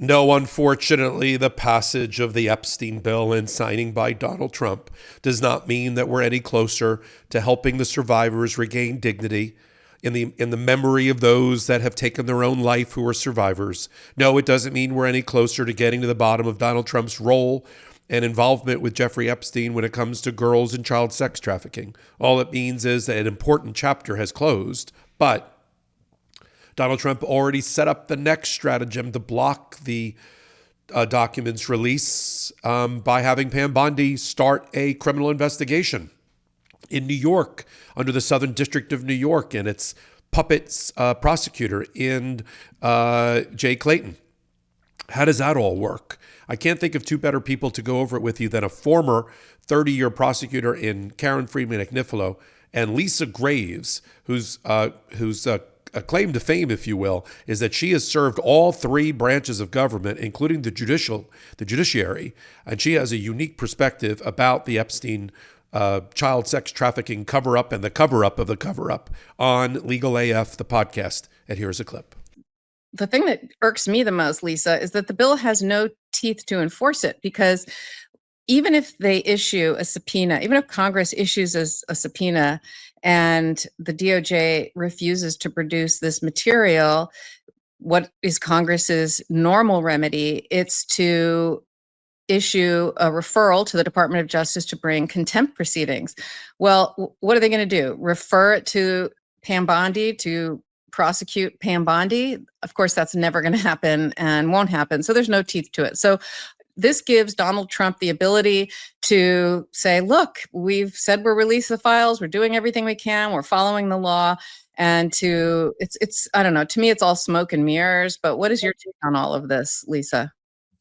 No, unfortunately, the passage of the Epstein bill and signing by Donald Trump does not mean that we're any closer to helping the survivors regain dignity in the memory of those that have taken their own life who are survivors. No, it doesn't mean we're any closer to getting to the bottom of Donald Trump's role and involvement with Jeffrey Epstein when it comes to girls and child sex trafficking. All it means is that an important chapter has closed, but Donald Trump already set up the next stratagem to block the documents release by having Pam Bondi start a criminal investigation in New York under the Southern District of New York and its puppet prosecutor in Jay Clayton. How does that all work? I can't think of two better people to go over it with you than a former 30-year prosecutor in Karen Friedman Agnifilo and Lisa Graves, whose a claim to fame, if you will, is that she has served all three branches of government, including the judiciary, and she has a unique perspective about the Epstein child sex trafficking cover-up and the cover-up of the cover-up on Legal AF, the podcast. And here's a clip. The thing that irks me the most, Lisa, is that the bill has no teeth to enforce it, because even if they issue a subpoena, even if Congress issues a subpoena and the DOJ refuses to produce this material, what is Congress's normal remedy? It's to issue a referral to the Department of Justice to bring contempt proceedings. Well, what are they going to do? Refer it to Pam Bondi to prosecute Pam Bondi? Of course, that's never going to happen and won't happen. So there's no teeth to it. So this gives Donald Trump the ability to say, look, we've said we'll release the files. We're doing everything we can. We're following the law. And it's I don't know, to me, it's all smoke and mirrors. But what is your take on all of this, Lisa?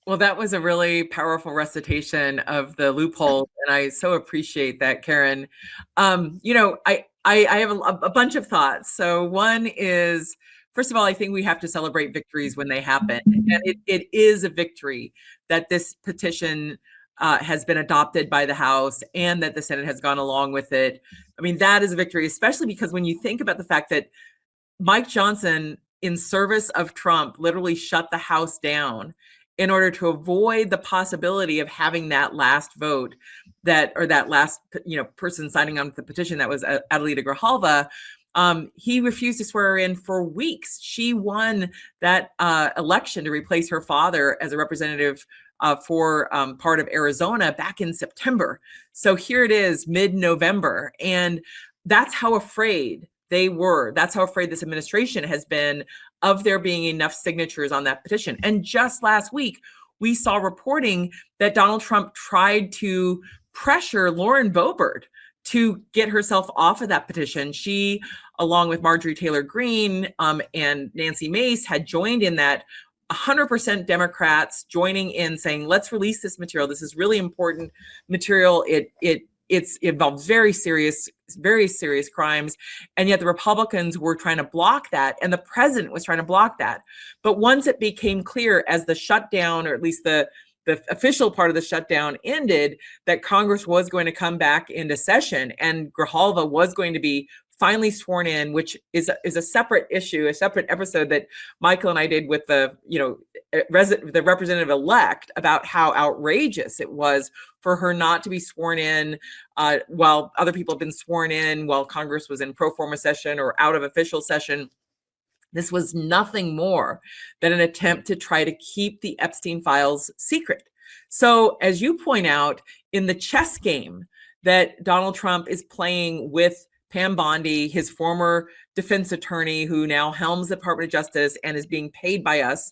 Well, that was a really powerful recitation of the loophole, and I so appreciate that, Karen. I have a bunch of thoughts. So one is, first of all, I think we have to celebrate victories when they happen, and it is a victory that this petition has been adopted by the House and that the Senate has gone along with it. I mean, that is a victory, especially because when you think about the fact that Mike Johnson, in service of Trump, literally shut the House down in order to avoid the possibility of having that last vote, that last person signing on the petition, that was Adelita Grijalva. He refused to swear her in for weeks. She won that election to replace her father as a representative for part of Arizona back in September. So here it is, mid-November, and that's how afraid they were. That's how afraid this administration has been of there being enough signatures on that petition. And just last week, we saw reporting that Donald Trump tried to pressure Lauren Boebert to get herself off of that petition. She, along with Marjorie Taylor Greene and Nancy Mace, had joined in that. 100% Democrats joining in, saying, let's release this material. This is really important material. It involves very serious crimes. And yet the Republicans were trying to block that, and the president was trying to block that. But once it became clear, as the shutdown, or at least the official part of the shutdown ended, that Congress was going to come back into session and Grijalva was going to be finally sworn in, which is a separate issue, a separate episode that Michael and I did with the representative-elect, about how outrageous it was for her not to be sworn in while other people have been sworn in, while Congress was in pro forma session or out of official session. This was nothing more than an attempt to try to keep the Epstein files secret. So, as you point out, in the chess game that Donald Trump is playing with Pam Bondi, his former defense attorney, who now helms the Department of Justice and is being paid by us,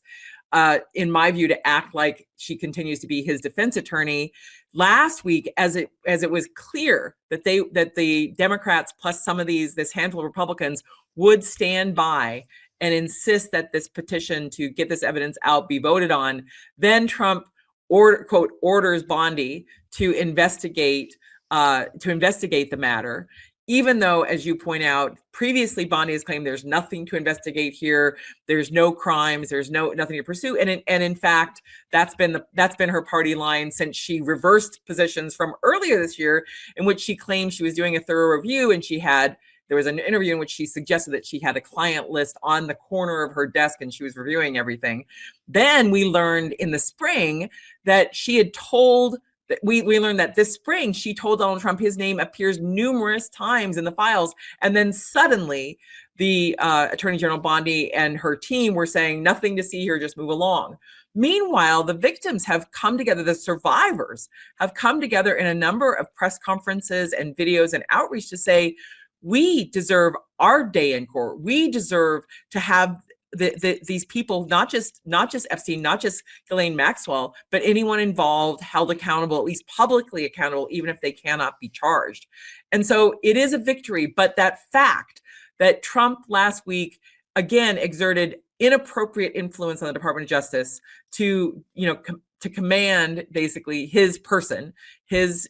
in my view, to act like she continues to be his defense attorney. Last week, as it was clear that the Democrats plus some of this handful of Republicans would stand by and insist that this petition to get this evidence out be voted on, then Trump orders Bondi to investigate the matter. Even though, as you point out, previously Bondi has claimed there's nothing to investigate here, there's no crimes, there's nothing to pursue, and in fact, that's been her party line since she reversed positions from earlier this year, in which she claimed she was doing a thorough review and she had there was an interview in which she suggested that she had a client list on the corner of her desk and she was reviewing everything. Then we learned in the spring that she had told we learned that this spring she told Donald Trump his name appears numerous times in the files. And then suddenly the Attorney General Bondi and her team were saying, nothing to see here, just move along. Meanwhile, the victims have come together, the survivors have come together in a number of press conferences and videos and outreach to say, we deserve our day in court. We deserve to have these people, not just Epstein, not just Ghislaine Maxwell, but anyone involved held accountable, at least publicly accountable, even if they cannot be charged. And so it is a victory, but that fact that Trump last week, again, exerted inappropriate influence on the Department of Justice to, to command basically his person, his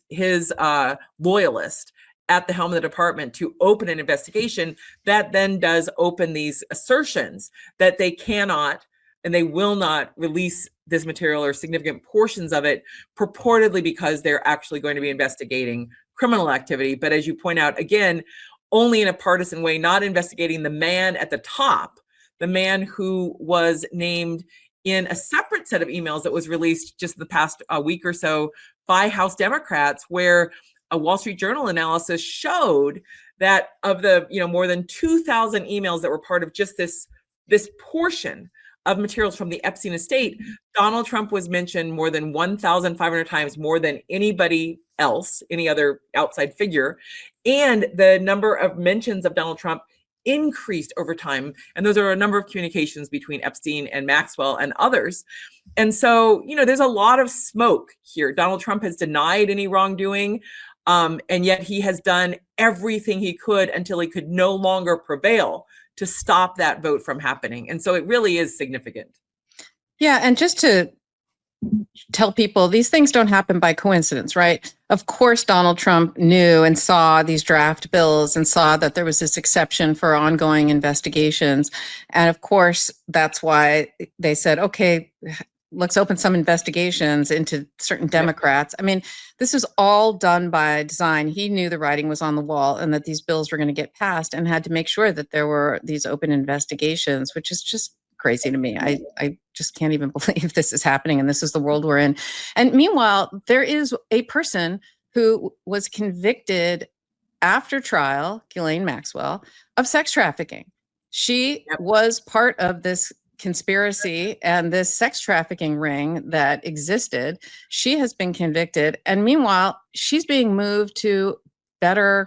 loyalist at the helm of the department to open an investigation, that then does open these assertions that they cannot and they will not release this material or significant portions of it, purportedly because they're actually going to be investigating criminal activity. But as you point out, again, only in a partisan way, not investigating the man at the top, the man who was named in a separate set of emails that was released just the past week or so by House Democrats, where a Wall Street Journal analysis showed that of the more than 2,000 emails that were part of just this portion of materials from the Epstein estate, Donald Trump was mentioned more than 1,500 times, more than anybody else, any other outside figure. And the number of mentions of Donald Trump increased over time. And those are a number of communications between Epstein and Maxwell and others. And so, there's a lot of smoke here. Donald Trump has denied any wrongdoing. And yet he has done everything he could until he could no longer prevail to stop that vote from happening. And so it really is significant. Yeah. And just to tell people, these things don't happen by coincidence, right? Of course, Donald Trump knew and saw these draft bills and saw that there was this exception for ongoing investigations. And of course, that's why they said, okay, let's open some investigations into certain Democrats. I mean, this was all done by design. He knew the writing was on the wall and that these bills were going to get passed and had to make sure that there were these open investigations, which is just crazy to me. I just can't even believe this is happening and this is the world we're in. And meanwhile, there is a person who was convicted after trial, Ghislaine Maxwell, of sex trafficking. She was part of this conspiracy and this sex trafficking ring that existed. She has been convicted. And meanwhile, she's being moved to a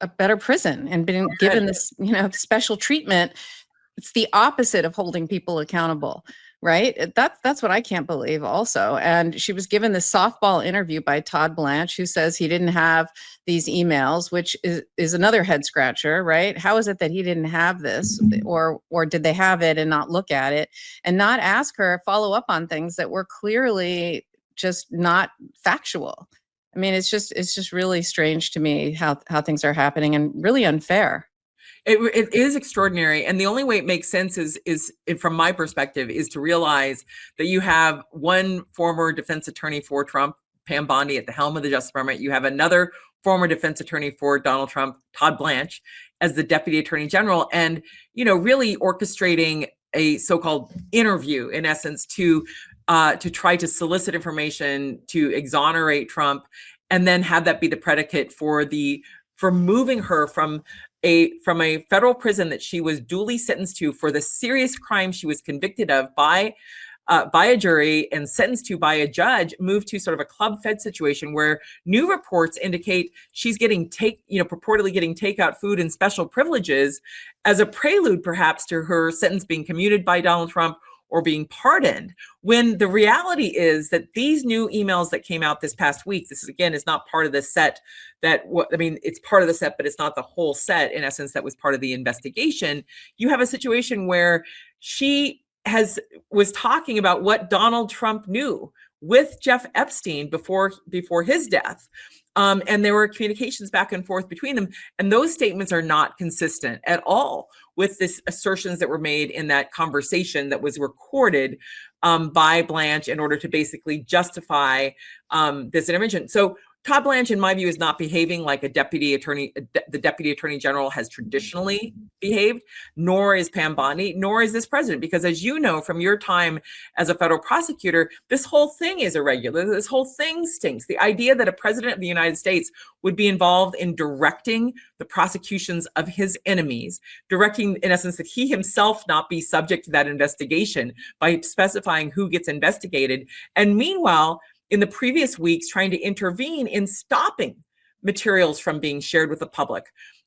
better prison and been given this, special treatment. It's the opposite of holding people accountable, right? That's what I can't believe also. And she was given this softball interview by Todd Blanche, who says he didn't have these emails, which is another head scratcher, right? How is it that he didn't have this, or did they have it and not look at it and not ask her, follow up on things that were clearly just not factual? I mean, it's just really strange to me how things are happening and really unfair. It is extraordinary. And the only way it makes sense is from my perspective, is to realize that you have one former defense attorney for Trump, Pam Bondi, at the helm of the Justice Department. You have another former defense attorney for Donald Trump, Todd Blanche, as the deputy attorney general, and, really orchestrating a so-called interview, in essence, to try to solicit information to exonerate Trump, and then have that be the predicate for moving her from a federal prison that she was duly sentenced to for the serious crime she was convicted of by a jury and sentenced to by a judge, moved to sort of a club fed situation where new reports indicate she's getting purportedly getting takeout food and special privileges as a prelude perhaps to her sentence being commuted by Donald Trump or being pardoned, when the reality is that these new emails that came out this past week, this is, again, is not part of the set it's part of the set, but it's not the whole set, in essence, that was part of the investigation. You have a situation where she was talking about what Donald Trump knew with Jeff Epstein before his death. And there were communications back and forth between them. And those statements are not consistent at all with this assertions that were made in that conversation that was recorded by Blanche in order to basically justify this intervention. So Todd Blanche, in my view, is not behaving like the deputy attorney general has traditionally behaved, nor is Pam Bondi, nor is this president. Because as you know from your time as a federal prosecutor, this whole thing is irregular. This whole thing stinks. The idea that a president of the United States would be involved in directing the prosecutions of his enemies, directing, in essence, that he himself not be subject to that investigation by specifying who gets investigated. And meanwhile, in the previous weeks, trying to intervene in stopping materials from being shared with the public.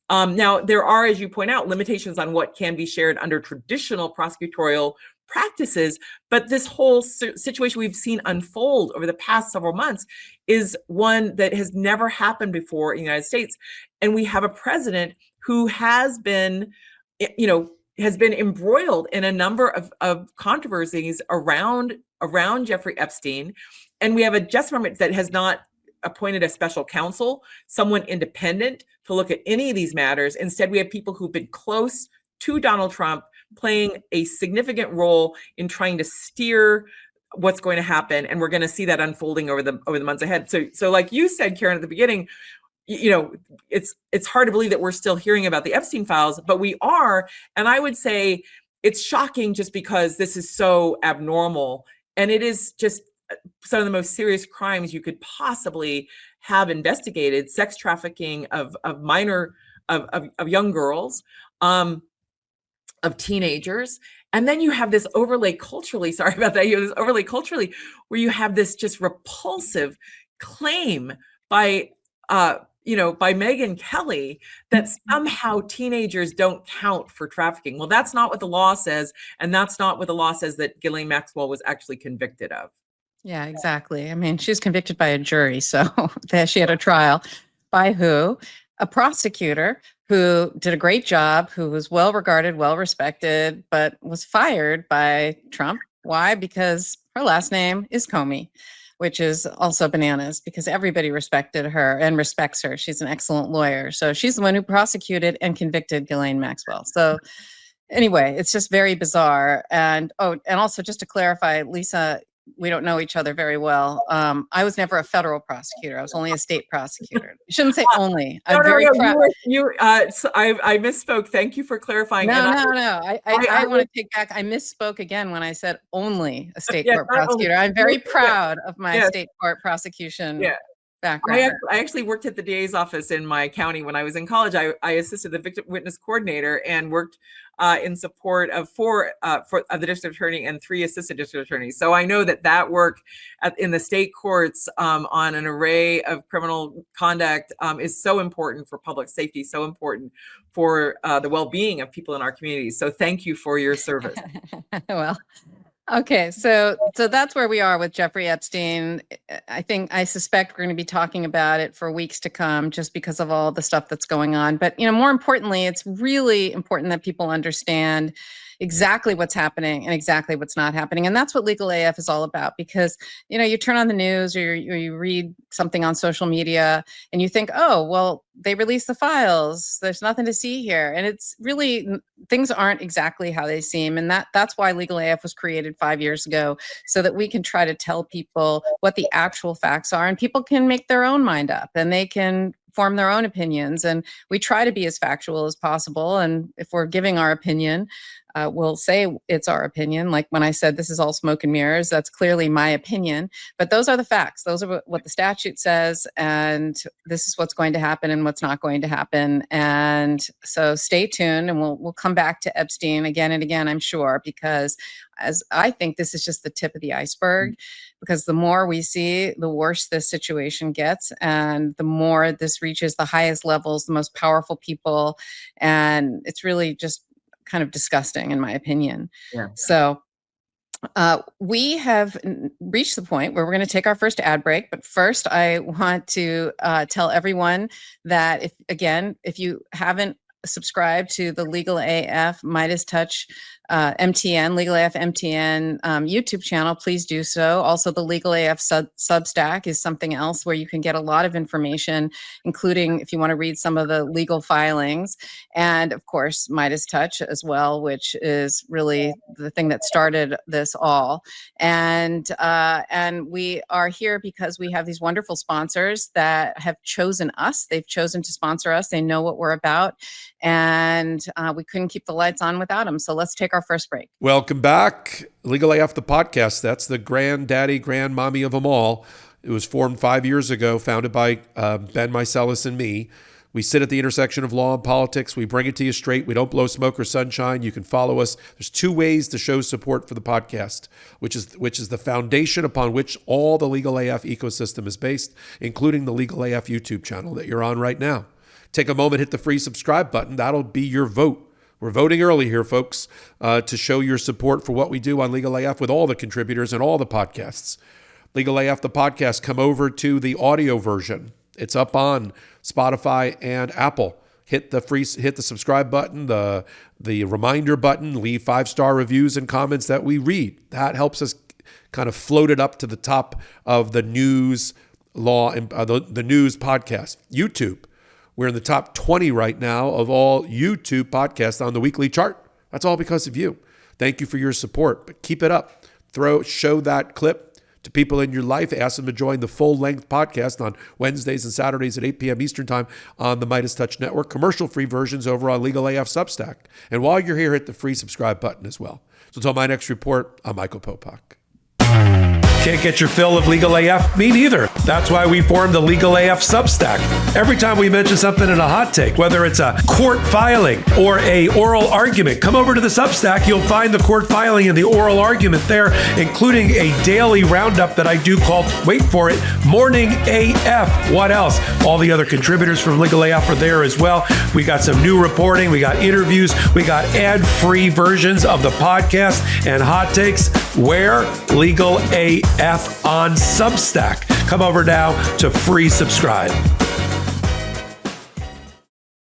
Now, there are, as you point out, limitations on what can be shared under traditional prosecutorial practices, but this whole situation we've seen unfold over the past several months is one that has never happened before in the United States. And we have a president who has been, embroiled in a number of controversies around Jeffrey Epstein. And we have a Justice Department that has not appointed a special counsel, someone independent to look at any of these matters. Instead, we have people who've been close to Donald Trump playing a significant role in trying to steer what's going to happen. And we're going to see that unfolding over the months ahead. So like you said, Karen, at the beginning, it's hard to believe that we're still hearing about the Epstein files, but we are. And I would say it's shocking just because this is so abnormal. And it is just some of the most serious crimes you could possibly have investigated: sex trafficking of young girls, of teenagers. And then you have this overlay culturally, sorry about that, you have this overlay culturally where you have this just repulsive claim by Megyn Kelly that somehow teenagers don't count for trafficking. Well, that's not what the law says. And that's not what the law says that Ghislaine Maxwell was actually convicted of. Yeah, exactly. I mean, she was convicted by a jury, so she had a trial. By who? A prosecutor who did a great job, who was well regarded, well respected, but was fired by Trump. Why? Because her last name is Comey, which is also bananas, because everybody respected her and respects her. She's an excellent lawyer. So she's the one who prosecuted and convicted Ghislaine Maxwell. So anyway, it's just very bizarre. And also just to clarify, Lisa, we don't know each other very well. I was never a federal prosecutor. I was only a state prosecutor. You shouldn't say only. I'm very proud. I misspoke. Thank you for clarifying. No. I want to take back. I misspoke again when I said only a state court prosecutor. I'm very proud of my state court prosecution background. I actually worked at the DA's office in my county when I was in college. I assisted the victim witness coordinator and worked in support of four of the district attorney and 3 assistant district attorneys. So I know that work in the state courts on an array of criminal conduct is so important for public safety, so important for the well-being of people in our communities. So thank you for your service. Well, okay, so that's where we are with Jeffrey Epstein. I suspect we're going to be talking about it for weeks to come, just because of all the stuff that's going on. But more importantly, it's really important that people understand exactly what's happening and exactly what's not happening. And that's what Legal AF is all about, because you turn on the news or you read something on social media and you think, oh, well, they released the files, there's nothing to see here. And it's really, things aren't exactly how they seem. And that's why Legal AF was created 5 years ago, so that we can try to tell people what the actual facts are, and people can make their own mind up and they can form their own opinions. And we try to be as factual as possible. And if we're giving our opinion, we'll say it's our opinion. Like when I said this is all smoke and mirrors, that's clearly my opinion. But those are the facts. Those are what the statute says. And this is what's going to happen and what's not going to happen. And so stay tuned, and we'll come back to Epstein again and again, I'm sure, because as I think this is just the tip of the iceberg, because the more we see, the worse this situation gets. And the more this reaches the highest levels, the most powerful people. And it's really just kind of disgusting, in my opinion. Yeah. So we have reached the point where we're going to take our first ad break. But first, I want to tell everyone that if you haven't subscribe to the Legal AF Midas Touch MTN, Legal AF MTN YouTube channel, please do so. Also, the Legal AF Substack is something else where you can get a lot of information, including if you want to read some of the legal filings. And of course, Midas Touch as well, which is really the thing that started this all. And we are here because we have these wonderful sponsors that have chosen us. They've chosen to sponsor us. They know what we're about. And we couldn't keep the lights on without them. So let's take our first break. Welcome back. Legal AF, the podcast. That's the granddaddy, grandmommy of them all. It was formed 5 years ago, founded by Ben Meiselas and me. We sit at the intersection of law and politics. We bring it to you straight. We don't blow smoke or sunshine. You can follow us. There's 2 ways to show support for the podcast, which is the foundation upon which all the Legal AF ecosystem is based, including the Legal AF YouTube channel that you're on right now. Take a moment, hit the free subscribe button. That'll be your vote. We're voting early here, folks, to show your support for what we do on Legal AF with all the contributors and all the podcasts. Legal AF, the podcast, come over to the audio version. It's up on Spotify and Apple. Hit the subscribe button, the reminder button, leave 5-star reviews and comments that we read. That helps us kind of float it up to the top of the news law and the news podcast. YouTube. We're in the top 20 right now of all YouTube podcasts on the weekly chart. That's all because of you. Thank you for your support, but keep it up. Show that clip to people in your life. Ask them to join the full-length podcast on Wednesdays and Saturdays at 8 p.m. Eastern Time on the Midas Touch Network. Commercial-free versions over on Legal AF Substack. And while you're here, hit the free subscribe button as well. So until my next report, I'm Michael Popak. Can't get your fill of Legal AF? Me neither. That's why we formed the Legal AF Substack. Every time we mention something in a hot take, whether it's a court filing or a oral argument, come over to the Substack. You'll find the court filing and the oral argument there, including a daily roundup that I do called, wait for it, Morning AF. What else? All the other contributors from Legal AF are there as well. We got some new reporting. We got interviews. We got ad-free versions of the podcast and hot takes. Where? Legal AF on Substack. Come over now to free subscribe.